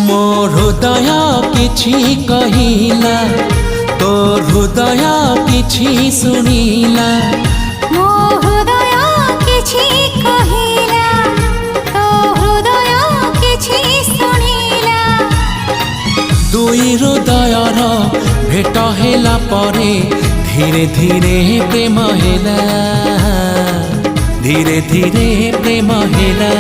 ମୋ ହୃଦୟ କିଛି କହିଲା, ତୋ ହୃଦୟ କିଛି ଶୁଣିଲା। ମୋ ହୃଦୟ କିଛି କହିଲା, ତୋ ହୃଦୟ କିଛି ଶୁଣିଲା। ଦୁଇ ହୃଦୟର ଭେଟ ହେଲା ପରେ ଧୀରେ ଧୀରେ ପ୍ରେମ ହେଲା, ଧୀରେ ଧୀରେ ପ୍ରେମ ହେଲା।